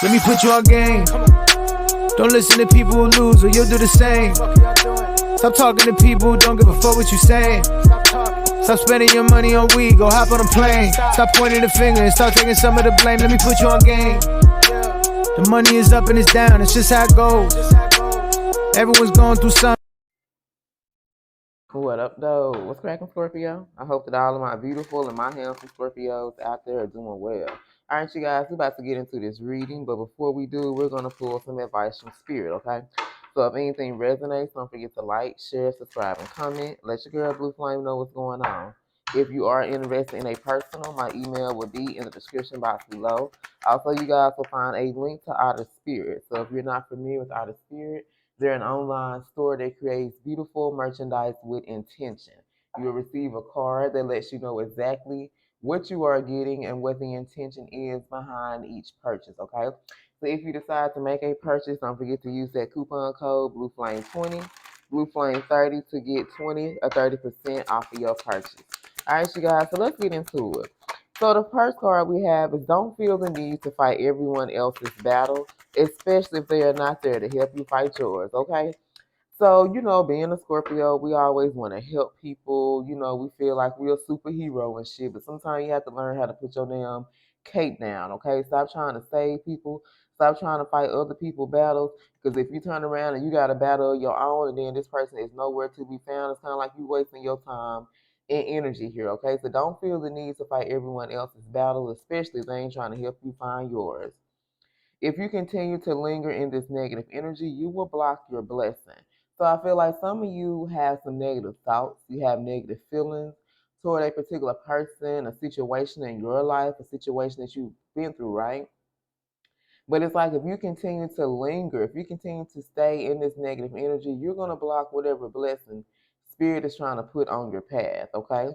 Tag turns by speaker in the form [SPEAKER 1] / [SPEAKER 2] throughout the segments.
[SPEAKER 1] Let me put you on game. Don't listen to people who lose or you'll do the same. Stop talking to people who don't give a fuck what you saying. Stop spending your money on weed, go hop on a plane. Stop pointing the finger and start taking some of the blame. Let me put you on game. The money is up and it's down, it's just how it goes. Everyone's going through something.
[SPEAKER 2] What up, though? What's cracking, Scorpio? I hope that all of my beautiful and my handsome Scorpios out there are doing well. All right, you guys, we're about to get into this reading, but before we do, we're going to pull some advice from Spirit, okay? So if anything resonates, don't forget to like, share, subscribe, and comment. Let your girl Blue Flame know what's going on. If you are interested in a personal, my email will be in the description box below. Also, you guys will find a link to Outer Spirit. So if you're not familiar with Outer Spirit, they're an online store that creates beautiful merchandise with intention. You will receive a card that lets you know exactly what you are getting and what the intention is behind each purchase, okay? So if you decide to make a purchase, don't forget to use that coupon code BLUFlame20, BLUFlame30 to get 20 or 30% off of your purchase. All right, you guys, so let's get into it. So the first card we have is don't feel the need to fight everyone else's battle, especially if they are not there to help you fight yours, okay? So, being a Scorpio, we always want to help people. We feel like we're a superhero and shit, but sometimes you have to learn how to put your damn cape down, okay? Stop trying to save people. Stop trying to fight other people's battles, because if you turn around and you got a battle of your own and then this person is nowhere to be found, it's kind of like you wasting your time and energy here, okay? So don't feel the need to fight everyone else's battle, especially if they ain't trying to help you find yours. If you continue to linger in this negative energy, you will block your blessing. So I feel like some of you have some negative thoughts, you have negative feelings toward a particular person, a situation in your life, a situation that you've been through, right? But it's like if you continue to linger, if you continue to stay in this negative energy, you're going to block whatever blessing Spirit is trying to put on your path, okay?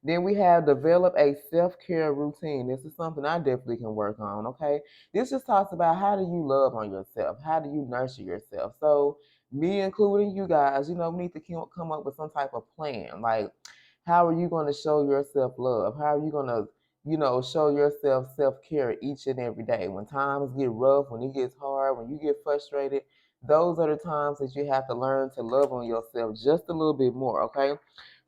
[SPEAKER 2] Then we have develop a self-care routine. This is something I definitely can work on, okay? This just talks about how do you love on yourself? How do you nurture yourself? So me including you guys, we need to come up with some type of plan. Like, how are you going to show yourself love? How are you going to, show yourself self-care each and every day? When times get rough, when it gets hard, when you get frustrated, those are the times that you have to learn to love on yourself just a little bit more, okay?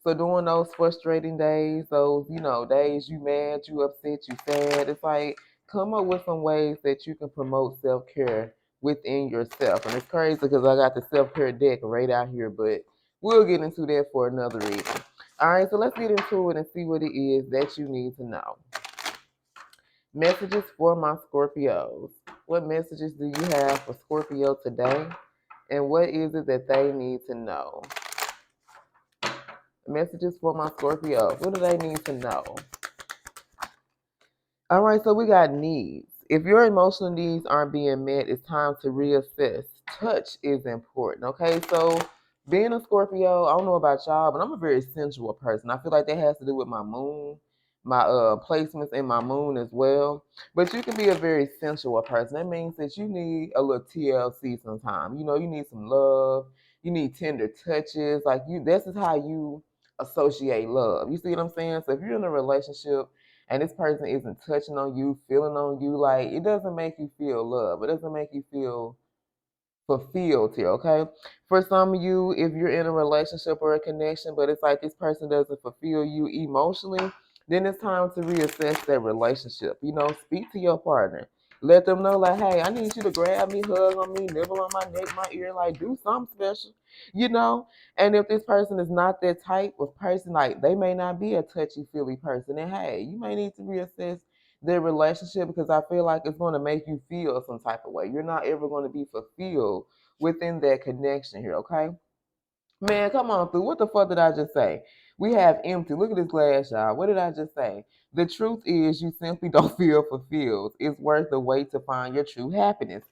[SPEAKER 2] So during those frustrating days, those, days you mad, you upset, you sad, it's like come up with some ways that you can promote self-care within yourself. And it's crazy because I got the self-care deck right out here, but we'll get into that for another reason. All right, so let's get into it and see what it is that you need to know. Messages for my Scorpios. What messages do you have for Scorpio today? And what is it that they need to know? Messages for my Scorpios. What do they need to know? All right, so we got needs. If your emotional needs aren't being met, it's time to reassess. Touch is important, okay? So being a Scorpio, I don't know about y'all, but I'm a very sensual person. I feel like that has to do with my moon, my placements in my moon as well. But you can be a very sensual person. That means that you need a little TLC sometime. You need some love. You need tender touches. Like this is how you associate love. You see what I'm saying? So if you're in a relationship and this person isn't touching on you, feeling on you, like it doesn't make you feel love. It doesn't make you feel fulfilled here, okay? For some of you, if you're in a relationship or a connection, but it's like this person doesn't fulfill you emotionally, then it's time to reassess that relationship. Speak to your partner. Let them know, like, hey, I need you to grab me, hug on me, nibble on my neck, my ear, like, do something special, you know? And if this person is not that type of person, like, they may not be a touchy-feely person, and hey, you may need to reassess their relationship because I feel like it's going to make you feel some type of way. You're not ever going to be fulfilled within that connection here, okay? Man, come on through. What the fuck did I just say? We have empty. Look at this glass, y'all. What did I just say? The truth is you simply don't feel fulfilled. It's worth the wait to find your true happiness.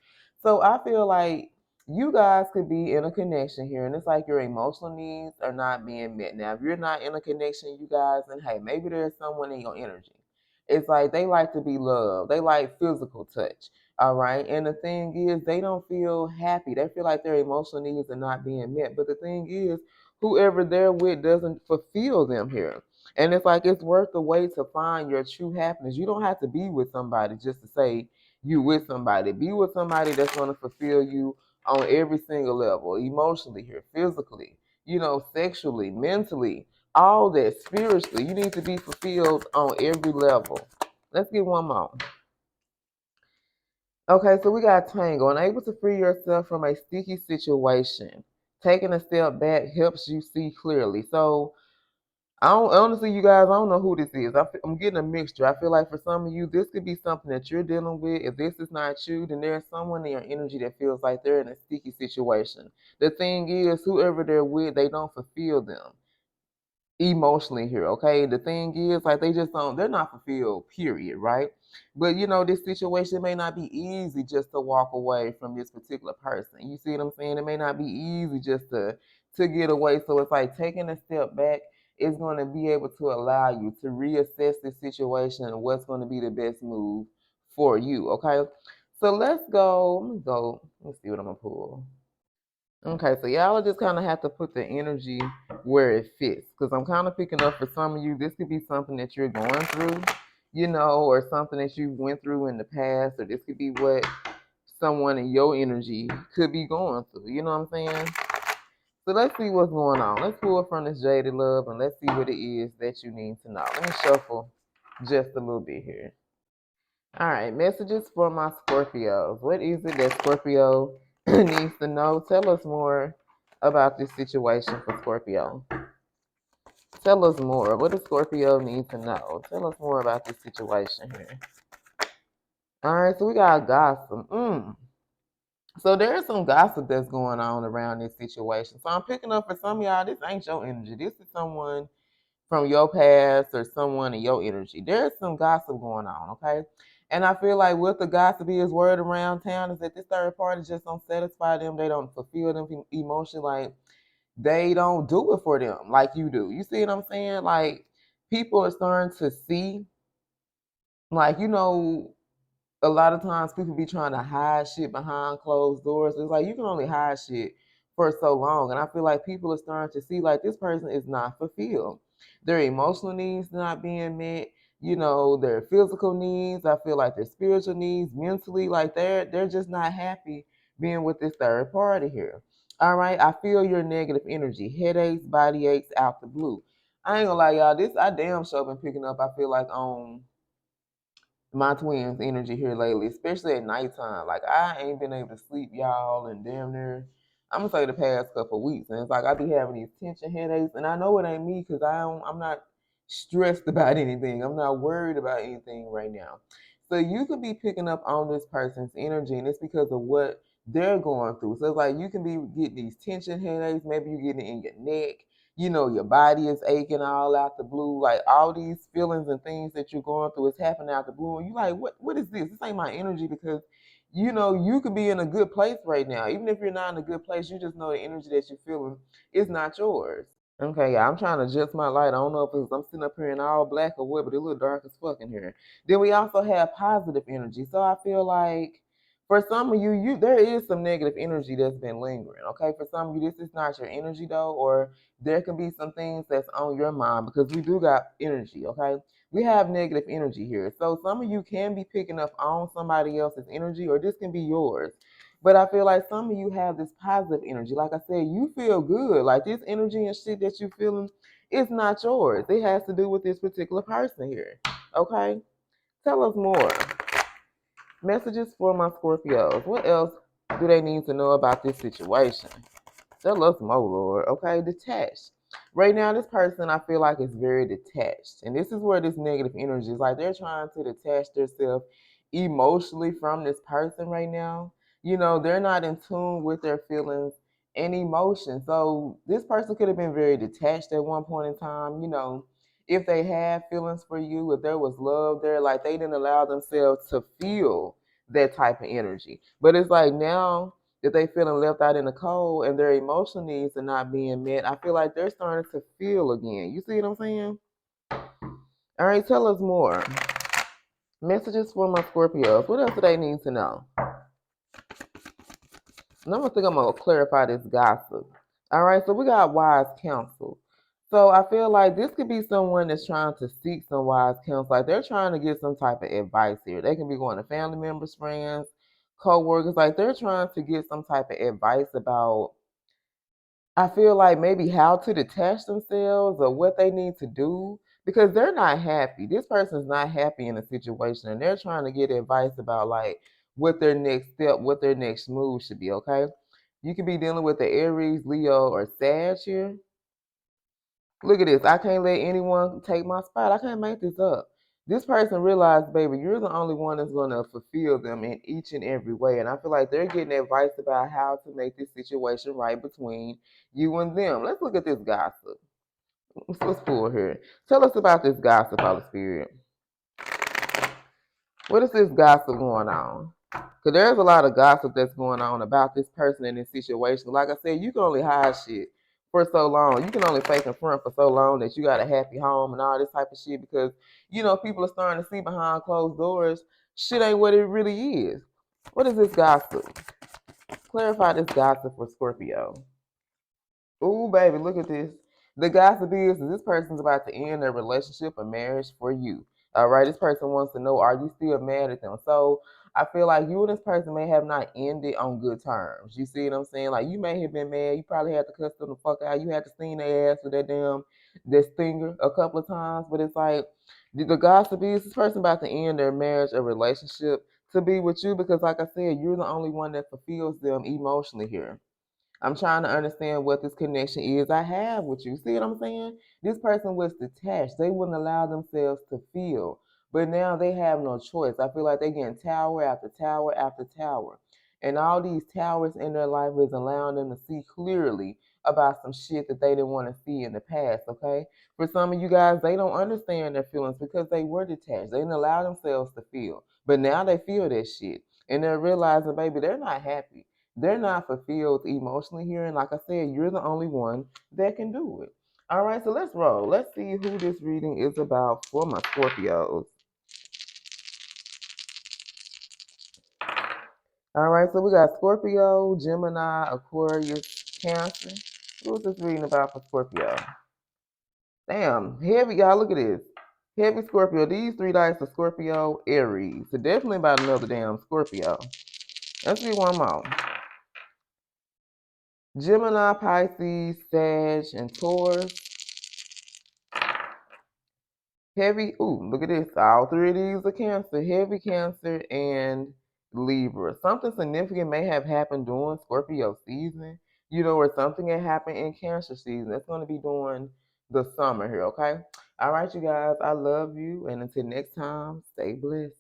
[SPEAKER 2] So I feel like you guys could be in a connection here, and it's like your emotional needs are not being met. Now, if you're not in a connection, you guys, then hey, maybe there's someone in your energy. It's like they like to be loved. They like physical touch. All right. And the thing is, they don't feel happy. They feel like their emotional needs are not being met. But the thing is, whoever they're with doesn't fulfill them here. And it's like it's worth the wait to find your true happiness. You don't have to be with somebody just to say you with somebody. Be with somebody that's going to fulfill you on every single level, emotionally here, physically, sexually, mentally, all that, spiritually. You need to be fulfilled on every level. Let's get one more. Okay, so we got Tango. Unable to free yourself from a sticky situation. Taking a step back helps you see clearly. So, honestly, you guys, I don't know who this is. I'm getting a mixture. I feel like for some of you, this could be something that you're dealing with. If this is not you, then there's someone in your energy that feels like they're in a sticky situation. The thing is, whoever they're with, they don't fulfill them emotionally here, okay? The thing is, like, they're not fulfilled, period, right? But this situation may not be easy just to walk away from this particular person. You see what I'm saying? It may not be easy just to get away. So it's like taking a step back is going to be able to allow you to reassess the situation and what's going to be the best move for you, okay? So let's go. Let's see what I'm gonna pull. Okay, so y'all just kind of have to put the energy where it fits. Because I'm kind of picking up for some of you, this could be something that you're going through, or something that you went through in the past, or this could be what someone in your energy could be going through. You know what I'm saying? So let's see what's going on. Let's pull from this Jaded Love and let's see what it is that you need to know. Let me shuffle just a little bit here. All right, messages for my Scorpios. What is it that Scorpio needs to know? Tell us more about this situation for Scorpio. Tell us more. What does Scorpio need to know? Tell us more about this situation here. All right, so we got gossip. So there's some gossip that's going on around this situation. So I'm picking up for some of y'all, this ain't your energy. This is someone from your past or someone in your energy. There's some gossip going on, okay? And I feel like what the gossip is, word around town, is that this third party just don't satisfy them. They don't fulfill them emotionally. Like, they don't do it for them like you do. You see what I'm saying? Like, people are starting to see, like, a lot of times people be trying to hide shit behind closed doors. It's like you can only hide shit for so long. And I feel like people are starting to see like this person is not fulfilled. Their emotional needs not being met, their physical needs. I feel like their spiritual needs, mentally, like they're just not happy being with this third party here. All right. I feel your negative energy. Headaches, body aches out the blue. I ain't gonna lie, y'all. This I damn sure been picking up, I feel like, on my twins' energy here lately, especially at nighttime. Like, I ain't been able to sleep, y'all, and damn near, I'm gonna say the past couple of weeks. And it's like I be having these tension headaches, and I know it ain't me because I'm not stressed about anything. I'm not worried about anything right now. So you could be picking up on this person's energy, and it's because of what they're going through. So it's like you can be getting these tension headaches. Maybe you getting it in your neck. Your body is aching all out the blue, like all these feelings and things that you're going through is happening out the blue. And you're like, what is this? This ain't my energy, because you could be in a good place right now. Even if you're not in a good place, you just know the energy that you're feeling is not yours. Okay, yeah, I'm trying to adjust my light. I don't know if it's, I'm sitting up here in all black or what, but it look dark as fuck in here. Then we also have positive energy. So I feel like for some of you, there is some negative energy that's been lingering. Okay, for some of you, this is not your energy though, or there can be some things that's on your mind, because we do got energy. Okay, we have negative energy here. So some of you can be picking up on somebody else's energy, or this can be yours. But I feel like some of you have this positive energy. Like I said, you feel good. Like this energy and shit that you're feeling, it's not yours. It has to do with this particular person here. Okay? Tell us more. Messages for my Scorpios. What else do they need to know about this situation? Tell us more, Lord. Okay, detached. Right now, this person I feel like is very detached. And this is where this negative energy is like they're trying to detach themselves emotionally from this person right now. They're not in tune with their feelings and emotions. So this person could have been very detached at one point in time. If they had feelings for you, if there was love there, like they didn't allow themselves to feel that type of energy. But it's like now that they feeling left out in the cold and their emotional needs are not being met, I feel like they're starting to feel again. You see what I'm saying? All right, tell us more. Messages for my Scorpios. What else do they need to know? And I'm going to clarify this gossip. All right, so we got wise counsel. So I feel like this could be someone that's trying to seek some wise counsel. Like they're trying to get some type of advice here. They can be going to family members, friends, co-workers. Like they're trying to get some type of advice about, I feel like maybe how to detach themselves or what they need to do because they're not happy. This person's not happy in a situation and they're trying to get advice about like what their next step, what their next move should be, okay? You could be dealing with the Aries, Leo, or Sag here. Look at this. I can't let anyone take my spot. I can't make this up. This person realized, baby, you're the only one that's going to fulfill them in each and every way. And I feel like they're getting advice about how to make this situation right between you and them. Let's look at this gossip. Let's pull here. Tell us about this gossip, Holy Spirit. What is this gossip going on? Because there's a lot of gossip that's going on about this person in this situation. Like I said, you can only hide shit for so long. You can only fake in front for so long that you got a happy home and all this type of shit because, you know, people are starting to see behind closed doors. Shit ain't what it really is. What is this gossip? Clarify this gossip for Scorpio. Ooh, baby, look at this. The gossip is that this person's about to end their relationship or marriage for you. All right, this person wants to know, are you still mad at them? So I feel like you and this person may have not ended on good terms. You see what I'm saying? Like you may have been mad. You probably had to cuss them the fuck out. You had to sting their ass with that stinger a couple of times. But it's like the gossip is this person about to end their marriage or relationship to be with you because, like I said, you're the only one that fulfills them emotionally here. I'm trying to understand what this connection is I have with you. See what I'm saying? This person was detached. They wouldn't allow themselves to feel. But now they have no choice. I feel like they're getting tower after tower after tower. And all these towers in their life is allowing them to see clearly about some shit that they didn't want to see in the past, okay? For some of you guys, they don't understand their feelings because they were detached. They didn't allow themselves to feel. But now they feel that shit. And they're realizing, baby, they're not happy. They're not fulfilled emotionally here. And like I said, you're the only one that can do it. All right, so let's roll. Let's see who this reading is about for my Scorpios. All right, so we got Scorpio, Gemini, Aquarius, Cancer. Who's this reading about for Scorpio? Damn, heavy, y'all. Look at this. Heavy Scorpio. These three dice are Scorpio, Aries. So definitely about another damn Scorpio. Let's see one more. Gemini, Pisces, Sag, and Taurus. Heavy, ooh, look at this. All three of these are Cancer, heavy Cancer, and Libra. Something significant may have happened during Scorpio season, you know, or something that happened in Cancer season. That's going to be during the summer here, okay? All right, you guys, I love you. And until next time, stay blessed.